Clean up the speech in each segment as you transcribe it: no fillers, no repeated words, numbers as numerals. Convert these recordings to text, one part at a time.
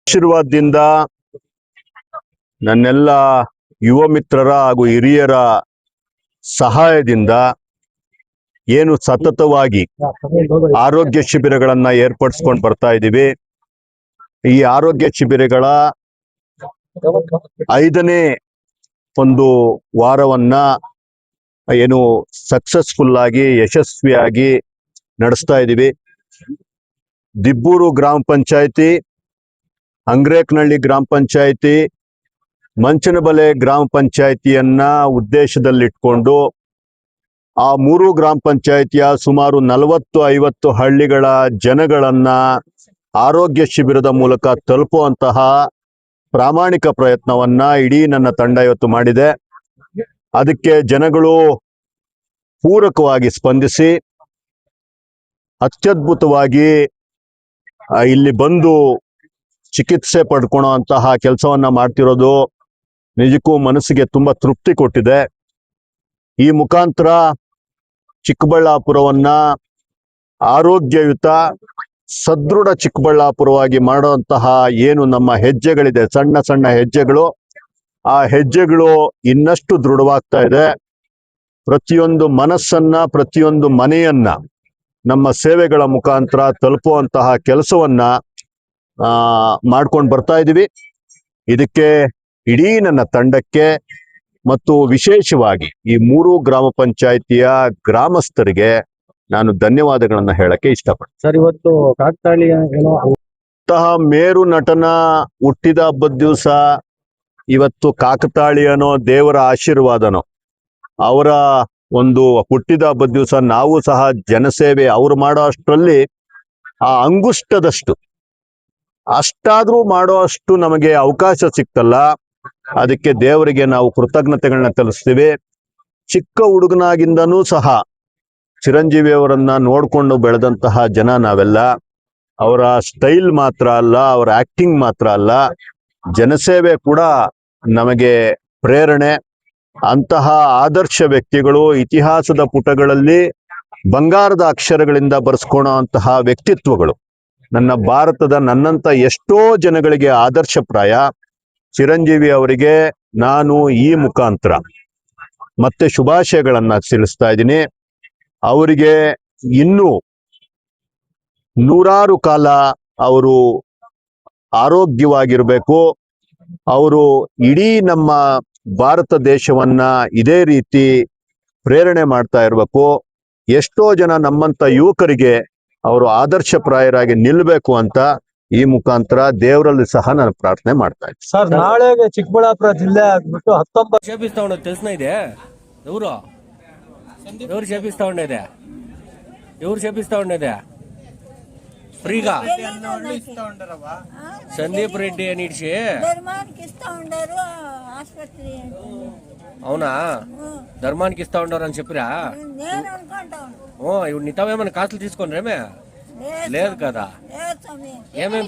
ಆಶೀರ್ವಾದದಿಂದ ನನ್ನೆಲ್ಲ ಯುವ ಮಿತ್ರರ ಹಾಗೂ ಹಿರಿಯರ ಸಹಾಯದಿಂದ ಏನು ಸತತವಾಗಿ ಆರೋಗ್ಯ ಶಿಬಿರಗಳನ್ನ ಏರ್ಪಡಿಸ್ಕೊಂಡು ಬರ್ತಾ ಇದ್ದೀವಿ. ಈ ಆರೋಗ್ಯ ಶಿಬಿರಗಳ 5ನೇ ಒಂದು ವಾರವನ್ನ ಏನು ಸಕ್ಸಸ್ಫುಲ್ ಆಗಿ ಯಶಸ್ವಿಯಾಗಿ ನಡೆಸ್ತಾ ಇದ್ದೀವಿ. ದಿಬ್ಬೂರು ಗ್ರಾಮ ಪಂಚಾಯತಿ, ಅಂಗ್ರೇಕನಹಳ್ಳಿ ಗ್ರಾಮ ಪಂಚಾಯತಿ, ಮಂಚನಬಲೆ ಗ್ರಾಮ ಪಂಚಾಯತಿಯನ್ನ ಉದ್ದೇಶದಲ್ಲಿಟ್ಕೊಂಡು ಆ 3 ಗ್ರಾಮ ಪಂಚಾಯತಿಯ ಸುಮಾರು 40-50 ಹಳ್ಳಿಗಳ ಜನಗಳನ್ನ ಆರೋಗ್ಯ ಶಿಬಿರದ ಮೂಲಕ ತಲುಪುವಂತಹ ಪ್ರಾಮಾಣಿಕ ಪ್ರಯತ್ನವನ್ನ ಇಡೀ ನನ್ನ ತಂಡ ಇವತ್ತು ಮಾಡಿದೆ. ಅದಕ್ಕೆ ಜನಗಳು ಪೂರಕವಾಗಿ ಸ್ಪಂದಿಸಿ ಅತ್ಯದ್ಭುತವಾಗಿ ಇಲ್ಲಿ ಬಂದು ಚಿಕಿತ್ಸೆ ಪಡ್ಕೊಳ್ಳೋ ಅಂತಹ ಕೆಲಸವನ್ನ ಮಾಡ್ತಿರೋದು ನಿಜಕ್ಕೂ ಮನಸ್ಸಿಗೆ ತುಂಬಾ ತೃಪ್ತಿ ಕೊಟ್ಟಿದೆ. ಈ ಮುಖಾಂತರ ಚಿಕ್ಕಬಳ್ಳಾಪುರವನ್ನ ಆರೋಗ್ಯಯುತ ಸದೃಢ ಚಿಕ್ಕಬಳ್ಳಾಪುರವಾಗಿ ಮಾಡುವಂತಹ ಏನು ನಮ್ಮ ಹೆಜ್ಜೆಗಳಿದೆ, ಸಣ್ಣ ಸಣ್ಣ ಹೆಜ್ಜೆಗಳು, ಆ ಹೆಜ್ಜೆಗಳು ಇನ್ನಷ್ಟು ದೃಢವಾಗ್ತಾ ಇದೆ. ಪ್ರತಿಯೊಂದು ಮನಸ್ಸನ್ನ, ಪ್ರತಿಯೊಂದು ಮನೆಯನ್ನ ನಮ್ಮ ಸೇವೆಗಳ ಮುಖಾಂತರ ತಲುಪುವಂತಹ ಕೆಲಸವನ್ನ ಮಾಡ್ಕೊಂಡು ಬರ್ತಾ ಇದ್ದೀವಿ. ಇದಕ್ಕೆ ಇಡೀ ನನ್ನ ತಂಡಕ್ಕೆ ಮತ್ತು ವಿಶೇಷವಾಗಿ ಈ 3 ಗ್ರಾಮ ಪಂಚಾಯತಿಯ ಗ್ರಾಮಸ್ಥರಿಗೆ ನಾನು ಧನ್ಯವಾದಗಳನ್ನ ಹೇಳಕ್ಕೆ ಇಷ್ಟಪಡ್ತೀನಿ. ಸರ್, ಇವತ್ತು ಕಾಕತಾಳಿ ಮೇರು ನಟನ ಹುಟ್ಟಿದ ಹಬ್ಬದ ದಿವಸ ಇವತ್ತು ಕಾಕತಾಳಿ ಅನ್ನೋ ದೇವರ ಆಶೀರ್ವಾದನೋ, ಅವರ ಒಂದು ಹುಟ್ಟಿದ ಹಬ್ಬದ ದಿವಸ ನಾವು ಸಹ ಜನಸೇವೆ ಅವ್ರು ಮಾಡೋ ಅಷ್ಟರಲ್ಲಿ ಆ ಅಂಗುಷ್ಟದಷ್ಟು ಅಷ್ಟಾದ್ರೂ ಮಾಡೋ ಅಷ್ಟು ನಮಗೆ ಅವಕಾಶ ಸಿಕ್ತಲ್ಲ, ಅದಕ್ಕೆ ದೇವರಿಗೆ ನಾವು ಕೃತಜ್ಞತೆಗಳನ್ನ ತಿಳಿಸ್ತೀವಿ. ಚಿಕ್ಕ ಹುಡುಗನಾಗಿಂದನೂ ಸಹ ಚಿರಂಜೀವಿ ಅವರನ್ನ ನೋಡ್ಕೊಂಡು ಬೆಳೆದಂತಹ ಜನ ನಾವೆಲ್ಲ. ಅವರ ಸ್ಟೈಲ್ ಮಾತ್ರ ಅಲ್ಲ, ಅವರ ಆಕ್ಟಿಂಗ್ ಮಾತ್ರ ಅಲ್ಲ, ಜನಸೇವೆ ಕೂಡ ನಮಗೆ ಪ್ರೇರಣೆ. ಅಂತಹ ಆದರ್ಶ ವ್ಯಕ್ತಿಗಳು ಇತಿಹಾಸದ ಪುಟಗಳಲ್ಲಿ ಬಂಗಾರದ ಅಕ್ಷರಗಳಿಂದ ಬರೆಸ್ಕೊಳ್ಳೋ ಅಂತಹ ವ್ಯಕ್ತಿತ್ವಗಳು ನನ್ನ ಭಾರತದ ನನ್ನಂತ ಎಷ್ಟೋ ಜನಗಳಿಗೆ ಆದರ್ಶಪ್ರಾಯ. ಚಿರಂಜೀವಿ ಅವರಿಗೆ ನಾನು ಈ ಮುಖಾಂತರ ಮತ್ತೆ ಶುಭಾಶಯಗಳನ್ನ ತಿಳಿಸ್ತಾ ಇದ್ದೀನಿ. ಅವರಿಗೆ ಇನ್ನೂ 100 ಕಾಲ ಅವರು ಆರೋಗ್ಯವಾಗಿರ್ಬೇಕು. ಅವರು ಇಡೀ ನಮ್ಮ ಭಾರತ ದೇಶವನ್ನ ಇದೇ ರೀತಿ ಪ್ರೇರಣೆ ಮಾಡ್ತಾ ಇರಬೇಕು. ಎಷ್ಟೋ ಜನ ನಮ್ಮಂತ ಯುವಕರಿಗೆ ಅವರು ಆದರ್ಶಪ್ರಾಯರಾಗಿ ನಿಲ್ಲಬೇಕು ಅಂತ ಈ ಮುಖಾಂತರ ದೇವರಲ್ಲಿ ಸಹ ನಾನು ಪ್ರಾರ್ಥನೆ ಮಾಡ್ತಾ ಇದ್ದೀನಿ. ಸರ್, ನಾಳೆ ಚಿಕ್ಕಬಳ್ಳಾಪುರ ಜಿಲ್ಲೆ ಆಗ್ಬಿಟ್ಟು 19 ಶೇಪಿಸ್ತಾ ಉಂಡೆ ತಿಳಿಸ್ನ ಇದೆ. ಇವರು ಶೇಪಿಸ್ತಾ ಉಂಡಿದೆ, ಇವ್ರು ಶೇಪಿಸ್ತಾ ಉಂಡಿದೆ ಫ್ರೀగా సందీప్ రెడ్డి అని ఇడిచి అవునా, ధర్మానికి ఇస్తా ఉండరు అని చెప్పిరా? ఇప్పుడు నీతావేమన్నా కాసులు తీసుకున్నారేమే? లేదు కదా. ఏమేమి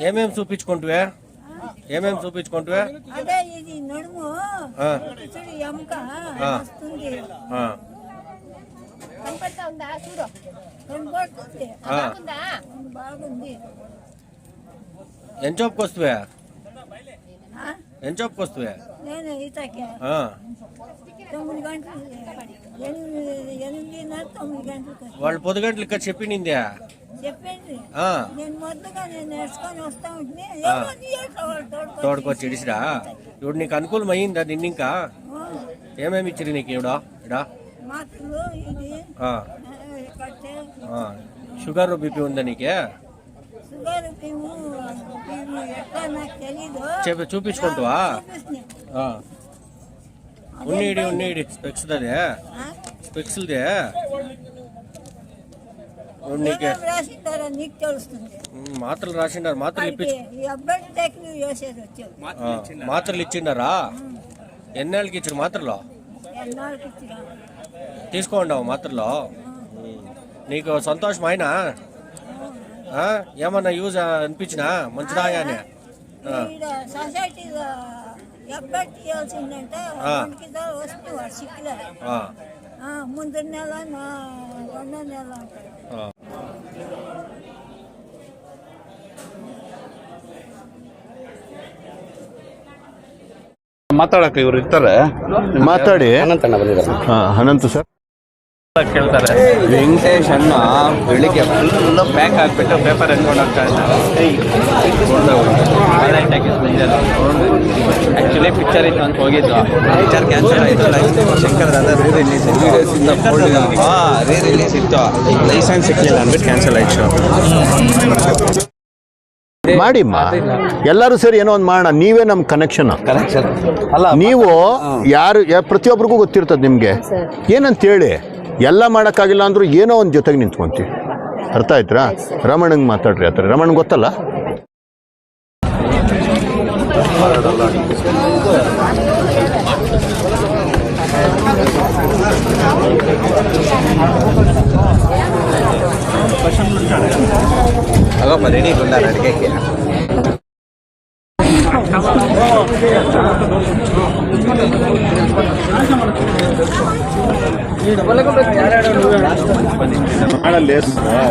ఏమేమి చూపించుకుంటువే? ఏమేమి చూపించుకుంటువే? అదే ఇది నడుము చూడు, ఎముక వస్తుంది, కనపడతా ఉందా? చూడు, కనపడుతుంది, బాగుంది. ఎంత చెప్పుకొస్తువే? ఎంత చెప్పుకొస్తువే? నేను ఈతకి 9 గంటలు, 8:30-9 గంటలకు. వాళ్ళు 10 గంటలు ఇక్కడ చెప్పినిందే చెప్పింది. నేను మొదలుగా నేను నేర్చుకొని వస్తా ఉంటే తోడుకొచ్చి ఇడిసిరా. ఇప్పుడు నీకు అనుకూలం అయ్యిందా? నిన్న ఇంకా ఏమేమి ఇచ్చిరు నీకు? ఇడా మాత్రలు, ఇది షుగర్ బీపీ ఉందా నీకే? షుగర్ ఎట్లా నాకు తెలీదు. చూపించుకుంటావా? ఉన్నీడి స్పెక్స్ అదే, స్పెక్స్దే మాత్రలు రాసిండారు. మాత్రలు ఇచ్చిండారా? ఎన్నేళ్ళకి ఇచ్చారు మాత్రలు? తీసుకోండి మాత్రలు. నీకు సంతోషం అయినా ఏమన్నా యూజ్ అనిపించినా? మంచిదా అని ఎబ్బెట్టియాల్సిందంటే ఆ. ఒంటికి వస్తూ సిక్కులే ఆ, ముందు నెల రెండో నెల ఉంటుంది. ఆ. ಮಾತಾಡಕ್ಕೆ ಇವ್ರು ಇರ್ತಾರೆ. ಮಾತಾಡಿ. ಅನಂತಣ್ಣ ಬಂದಿದ್ದಾರೆ. ಅನಂತ ಸರ್ ಕೇಳ್ತಾರೆ. ವೆಂಕಟೇಶ್ ಅಣ್ಣ ಬೆಳಿಗ್ಗೆ ಫುಲ್ ಪ್ಯಾಕ್ ಹಾಕ್ಬಿಟ್ಟು ಪೇಪರ್ ಎತ್ಕೊಂಡು ಹೋಗ್ತಾ ಇದ್ದಾರೆ. ಆಕ್ಚುಲಿ ಪಿಕ್ಚರ್ ಇತ್ತು ಅಂತ ಹೋಗಿದ್ದು, ಪಿಕ್ಚರ್ ಕ್ಯಾನ್ಸಲ್ ಆಯಿತು. ಶಂಕರ್ ದಾದ ರೀ ರಿಲೀಸ್ ರೀ ರಿಲೀಸ್ ಇತ್ತು, ಲೈಸೆನ್ಸ್ ಸಿಕ್ಕಿಲ್ಲ ಅಂದ್ಬಿಟ್ಟು ಕ್ಯಾನ್ಸಲ್ ಆಯ್ತು. ಮಾಡಿಮ್ಮ, ಎಲ್ಲರೂ ಸೇರಿ ಏನೋ ಒಂದು ಮಾಡೋಣ. ನೀವೇ ನಮ್ಮ ಕನೆಕ್ಷನ್. ಅಲ್ಲ ನೀವು ಯಾರು ಪ್ರತಿಯೊಬ್ಬರಿಗೂ ಗೊತ್ತಿರ್ತದೆ ನಿಮಗೆ ಏನಂತ ಹೇಳಿ. ಎಲ್ಲ ಮಾಡೋಕ್ಕಾಗಿಲ್ಲ ಅಂದ್ರೂ ಏನೋ ಒಂದು ಜೊತೆಗೆ ನಿಂತ್ಕೊಂತೀವಿ. ಅರ್ಥ ಆಯ್ತಾ? ರಮಣಂಗೆ ಮಾತಾಡ್ರಿ. ಆ ಥರ ರಮಣ್ ಗೊತ್ತಲ್ಲ. ಆಗಪ್ಪ ರೆಡಿ ಬಂದಾರ ಅಡುಗೆಗೆ.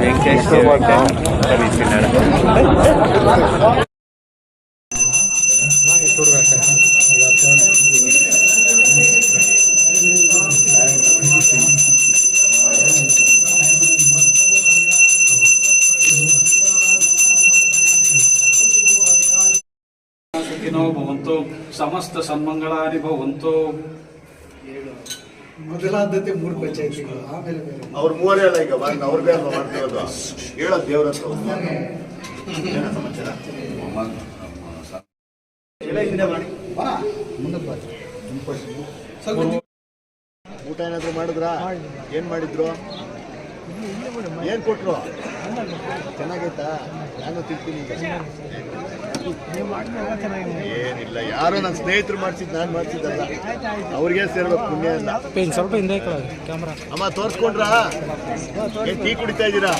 ವೆಂಕಟೇಶ್ ಸುಖಿನೋ ಭವಂತು, ಸಮಸ್ತ ಸನ್ಮಂಗಳಾನಿ ಭವಂತು. ಮೊದಲ ಆದ್ಯತೆ 3 ಪಂಚಾಯತಿಗಳು, ಆಮೇಲೆ ಬೇರೆ. ಅವ್ರ ಮೂವರೇ ಅಲ್ಲ ಈಗ ಅವ್ರದೇ ಅಲ್ವಾ ಮಾಡ್ತಿರೋದು. ಹೇಳೋದು ದೇವ್ರ ಹತ್ರ. ಊಟ ಏನಾದ್ರು ಮಾಡಿದ್ರಾ? ಏನ್ ಮಾಡಿದ್ರು? ಏನ್ ಕೊಟ್ರು? ಚೆನ್ನಾಗೈತಾ? ನಾನು ತಿಂತೀನಿ. ಏನಿಲ್ಲ, ಯಾರೋ ನನ್ನ ಸ್ನೇಹಿತರು ಮಾಡ್ಸಿದ್ದು, ನಾನು ಮಾಡ್ಸಿದ್ದಲ್ಲ. ಅವ್ರಿಗೆ ಸೇರ್ಬೇಕು ಪುಣ್ಯ ಎಲ್ಲ. ಸ್ವಲ್ಪ ಹಿಂದೆ ಕ್ಯಾಮ್ರಾ ಅಮ್ಮ ತೋರ್ಸ್ಕೊಂಡ್ರಾ? ಏನ್ ಟೀ ಕುಡಿತಾ ಇದ್ದೀರಾ?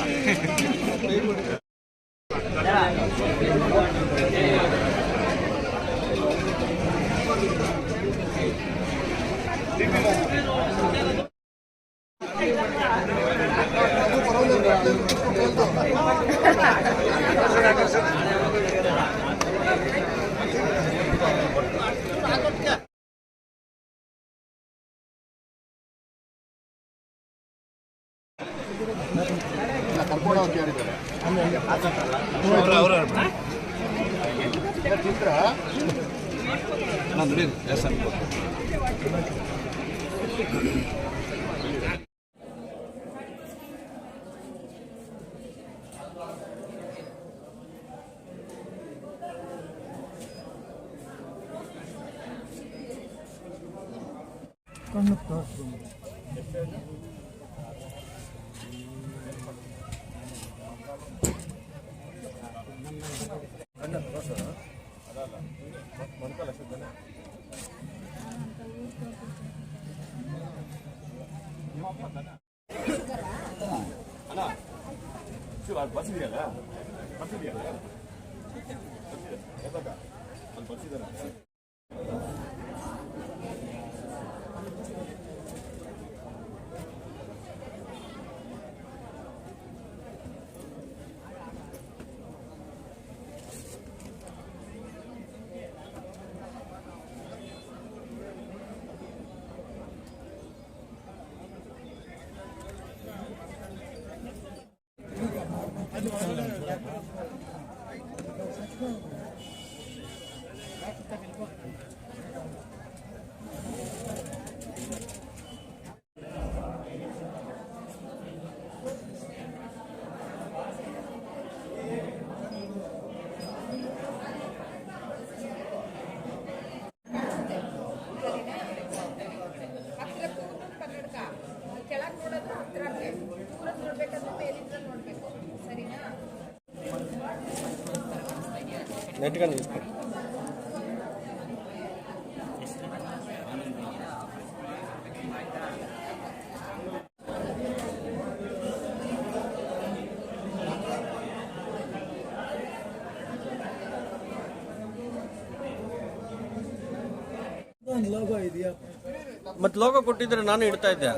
ಕರ್ಕೊಂಡು ಹೋಗಿ ಯಾರಿದ್ದಾರೆ? నెట్గా తీసుకో. ಲೋಗೋ ಇದೆಯಾ ಮತ್ತೆ ಲೋಗೋ ಕೊಟ್ಟಿದ್ರೆ ನಾನು ಇಡ್ತಾ ಇದ್ದೆ.